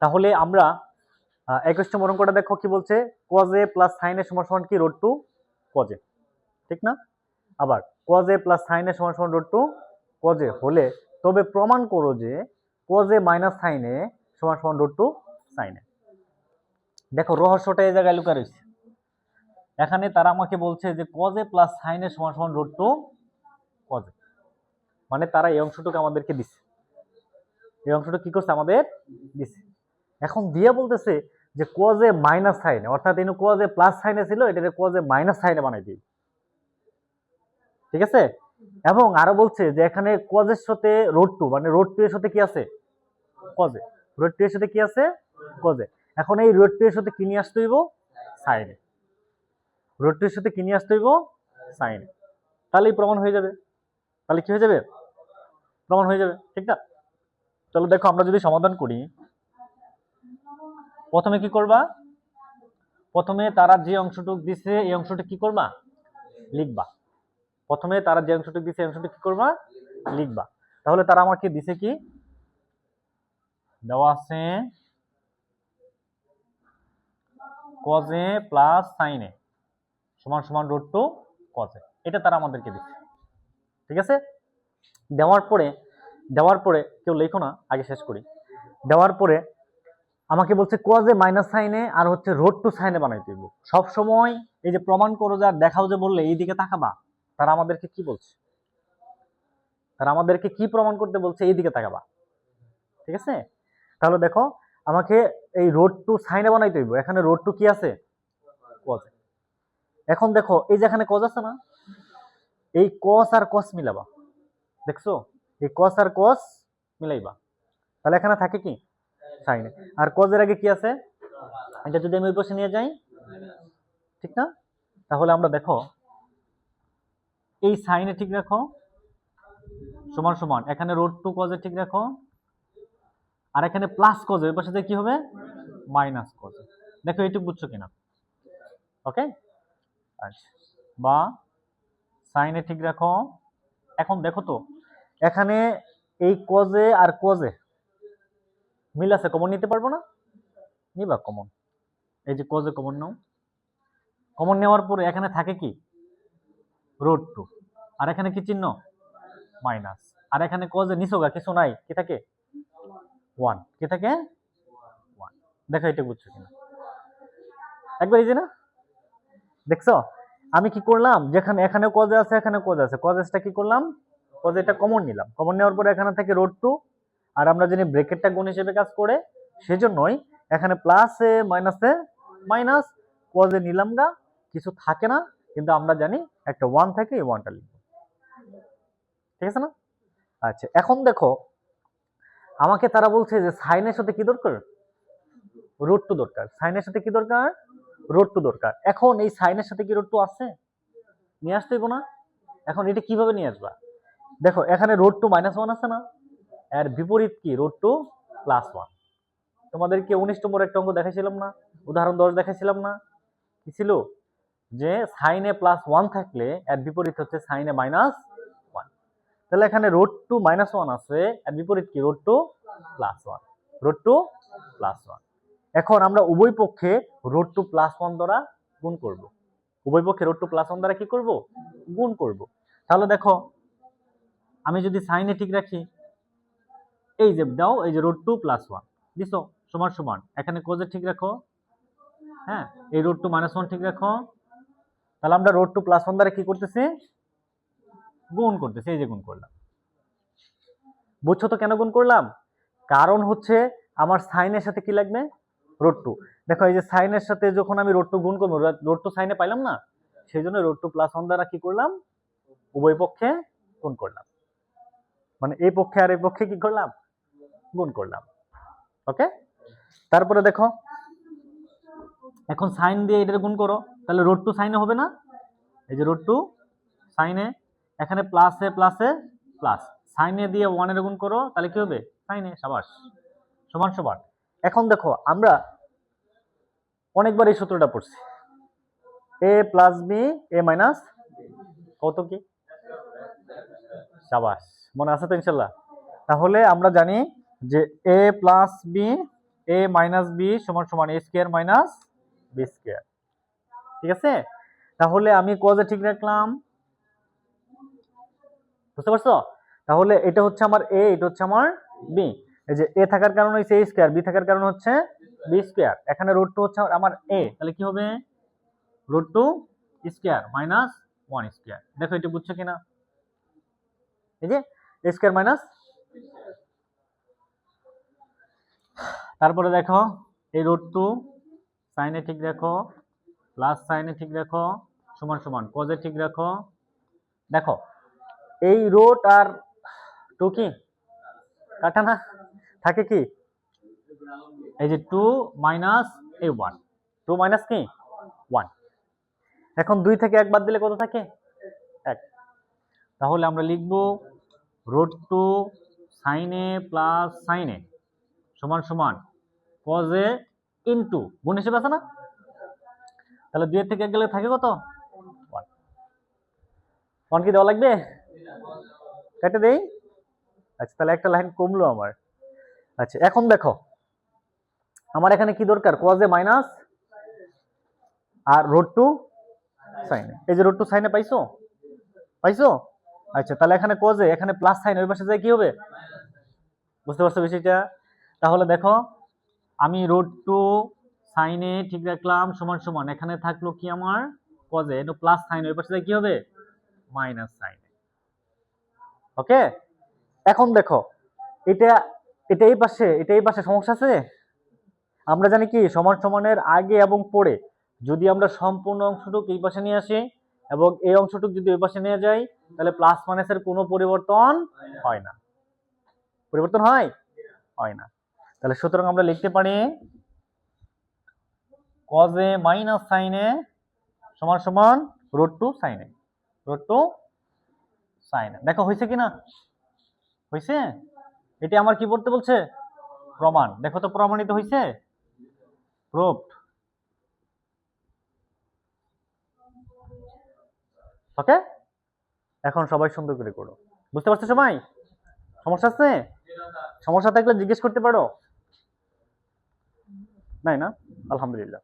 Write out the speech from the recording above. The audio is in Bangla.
তাহলে আমরা 21 নম্বর অঙ্কটা দেখো কি বলছে, cos a plus sin a সমান সমান কি √2 cos a, ঠিক না? আবার cos a plus sin a সমান সমান √2 cos a হলে তবে প্রমাণ করো যে cos a minus sin a সমান সমান √2 sin a। দেখো রহস্যটা এই জায়গায় লুকানো রয়েছে। এখানে তারা আমাকে বলছে যে cos a plus sin a সমান সমান √2 cos a, মানে তারা এই অংশটুকু আমাদেরকে দিছে, এই অংশটা কি করছে আমাদের দিছে। এখন দিয়া বলতেছে যে cos a minus sin a, অর্থাৎ এখানে cos a plus sin a ছিল, এটাকে cos a minus sin a বানাই দিই, ঠিক আছে? এবং আরো বলছে যে এখানে cos এর সাথে √2 মানে √2 এর সাথে কি আছে cos a, √2 এর সাথে কি আছে cos a। এখন এই √2 এর সাথে কি নিয়ে আসতে হইব sin a, √2 এর সাথে কি নিয়ে আসতে হইব sin a, তাহলেই প্রমাণ হয়ে যাবে। তাহলে কি হয়ে যাবে? প্রমাণ হয়ে যাবে, ঠিক না? চলো দেখো আমরা যদি সমাধান করি, প্রথমে কি করবা, প্রথমে তারা যে অংশটুক দিছে এই অংশটা কি করবা লিখবা। প্রথমে তারা যে অংশটুক দিছে এই অংশটা কি করবা লিখবা। তাহলে তারা আমাকে দিছে কি, দেওয়া আছে cos a plus sin a সমান সমান √2 cos a, এটা তারা আমাদেরকে দিচ্ছে, ঠিক আছে? দেওয়ার পরে কেউ লেখো না, আগে শেষ করি। দেওয়ার পরে আমাকে বলছে cos a minus sin a আর হচ্ছে √2 sin a বানাইতে দিব। সব সময় এই যে প্রমাণ করো যা দেখাও যে বললে এই দিকে তাকাবা, তারা আমাদেরকে কি বলছে, তারা আমাদেরকে কি প্রমাণ করতে বলছে, এই দিকে তাকাবা, ঠিক আছে? তাহলে দেখো আমাকে এই √2 sin a বানাইতে দিব। এখানে √2 কি আছে cos a। এখন দেখো এই যে এখানে cos আছে না, এই cos আর cos মিলাবা, দেখছো এই cos আর cos মিলাইবা, তাহলে এখানে থাকে কি sin a। আর cos এর আগে কি আছে, এটা যদি আমি ওই পাশে নিয়ে যাই, ঠিক না? তাহলে আমরা দেখো এই sin a ঠিক রাখো সমান সমান এখানে √2 cos a ঠিক রাখো, আর এখানে প্লাস cos a, ওই পাশে কি হবে মাইনাস cos a। দেখো এইটুকু বুঝছো কিনা? ওকে, আচ্ছা, বা sin a ঠিক রাখো। এখন দেখো তো এখানে এই cos a R cos a মিল আছে, কমন নিতে পারবো না? নিবা কমন, এই যে cos a common now. Common নেওয়ার পরে এখানে থাকে কি √2, আর এখানে কি চিহ্ন মাইনাস, আর এখানে cos a নিছোগা কিছু নাই, কি থাকে 1, কি থাকে 1। দেখো এটা বুঝছো কিনা একবার, এই যে না দেখছো আমি কি করলাম, যেখানে এখানে cos a আছে এখানে cos a আছে, cos a টা কি করলাম cos a টা কমন নিলাম, কমন নেওয়ার পরে এখানে থাকে √2, আর আমরা জানি ব্র্যাকেটটা গুণ হিসেবে কাজ করে, সেজন্যই এখানে plus A minus cos a নিলাম গা, কিছু থাকে না, কিন্তু আমরা জানি একটা 1 থাকে, এই 1টা লিখব, ঠিক আছে না? আচ্ছা, এখন দেখো আমাকে তারা বলছে যে sin এর সাথে কি দরকার √2 দরকার, sin এর সাথে কি দরকার √2 দরকার। এখন এই sin এর সাথে কি √2 আছে, নিয়ে আসতে হইব না? এখন এটা কিভাবে নিয়ে আসবা, দেখো এখানে √2 -1 আছে না, এর বিপরীত কি √2 +1। তোমাদেরকে 19 নম্বর একটা অঙ্ক দেখাইছিলাম না, উদাহরণ 10 দেখাইছিলাম না, কি ছিল যে sin a +1 থাকলে এর বিপরীত হচ্ছে sin a -1। তাহলে এখানে √2 -1 আছে, এর বিপরীত কি √2 +1, √2 +1। এখন আমরা উভয় পক্ষে √2 +1 দ্বারা গুণ করব, উভয় পক্ষে √2 +1 দ্বারা কি করব গুণ করব। তাহলে দেখো আমি যদি sin a ঠিক রাখি, এই যে দাও এই যে √2 +1 দিছো সমান সমান এখানে cos a ঠিক রাখো, হ্যাঁ এই √2 -1 ঠিক রাখো, তাহলে আমরা √2 +1 দ্বারা কি করতেছি গুণ করতেছি, এই যে গুণ করলাম। বুঝছো তো কেন গুণ করলাম? কারণ হচ্ছে আমার sin এর সাথে কি লাগবে √2। দেখো এই যে sin এর সাথে যখন আমি √2 গুণ করব, √2 sin এ পাইলাম না, সেজন্য √2 +1 দ্বারা কি করলাম উভয় পক্ষে গুণ করলাম, মানে এই পক্ষে আর এই পক্ষে কি করলাম গুণ করলাম। ওকে, তারপরে দেখো এখন sin দিয়ে এটা গুণ করো, তাহলে √2 sin এ হবে না, এই যে √2 sin এ, এখানে প্লাস এ প্লাস sin এ দিয়ে 1 এর গুণ করো, তাহলে কি হবে sin এ, শাবাশ, সমান সমান। এখন দেখো আমরা অনেকবার এই সূত্রটা পড়ছি, a + b a - কত কি, শাবাশ, মনে আছে তো ইনশাআল্লাহ? তাহলে আমরা জানি যে a + b A minus B সমান সমান A square minus B square. ঠিক আছে, তাহলে আমি কজে ঠিক রাখলাম, বুঝতে পারছো? তাহলে এটা হচ্ছে আমার এ, এটা হচ্ছে আমার বি। এই যে এ থাকার কারণে হচ্ছে এ স্কোয়ার, বি থাকার কারণে হচ্ছে বি স্কোয়ার। এখানে রুট টু হচ্ছে আমার এ, তাহলে কি হবে root two square minus one square. দেখো এটা বুঝছো কিনা, এই যে এ স্কোয়ার মাইনাস, তারপরে দেখো এই রুট টু সাইনে ঠিক রাখো, প্লাস সাইনে ঠিক রাখো, সমান সমান কজে ঠিক রাখো। দেখো এই রুট আর টু কি কাটা না, থাকে কি এই যে টু মাইনাস এই ওয়ান, টু মাইনাস কি ওয়ান। এখন দুই থেকে এক বাদ দিলে কত থাকে এক। তাহলে আমরা লিখব রুট টু সাইনে প্লাস সাইনে সমান সমান কজে ইনটু গুণ হিসেবে আছে না, তাহলে দুই থেকে এক গেলে থাকে কত ওয়ান। ওয়ান কি দেওয়া লাগবে, কেটে দেই। আচ্ছা তাহলে একটা লাইন কমলো আমার। আচ্ছা এখন দেখো আমার এখানে কি দরকার, কজে মাইনাস আর রুট টু সাইনে। এই যে রুট টু সাইনে পাইছো, পাইছো? আচ্ছা তাহলে এখানে কজে, এখানে প্লাস সাইন, ওই পাশে যায় কি হবে, বুঝতে পারছো বিষয়টা? তাহলে দেখো আমি রুট টু সাইনে ঠিক রাখলাম সমান সমান এখানে থাকলো কি আমার কজে, এটা প্লাস সাইন, ওই পাশে যায় কি হবে মাইনাস সাইন। ওকে, এখন দেখো এটা এটা এই পাশে, এটা এই পাশে সমস্যা আছে। আমরা জানি কি সমান সমানের আগে এবং পরে যদি আমরা সম্পূর্ণ অংশটুকু এই পাশে নিয়ে আসি এবং এই অংশটুকু যদি ওই পাশে নিয়ে যাই তাহলে প্লাস মাইনাসের কোনো পরিবর্তন হয় না, পরিবর্তন হয় হয় না। তাহলে সুতরাং আমরা লিখতে পারি কজে মাইনাস সাইনে সমান সমান রুট টু সাইনে, রুট টু সাইনে। দেখো হয়েছে কিনা, হয়েছে? এটা আমার কি করতে বলছে, প্রমাণ। দেখো তো প্রমাণিত হয়েছে, প্রুভড। ওকে, এখন সবাই সুন্দর করে করো, বুঝতে পারছো সবাই? সমস্যা আছে? সমস্যা থাকলে জিজ্ঞেস করতে পারো। নাই না, আলহামদুলিল্লাহ।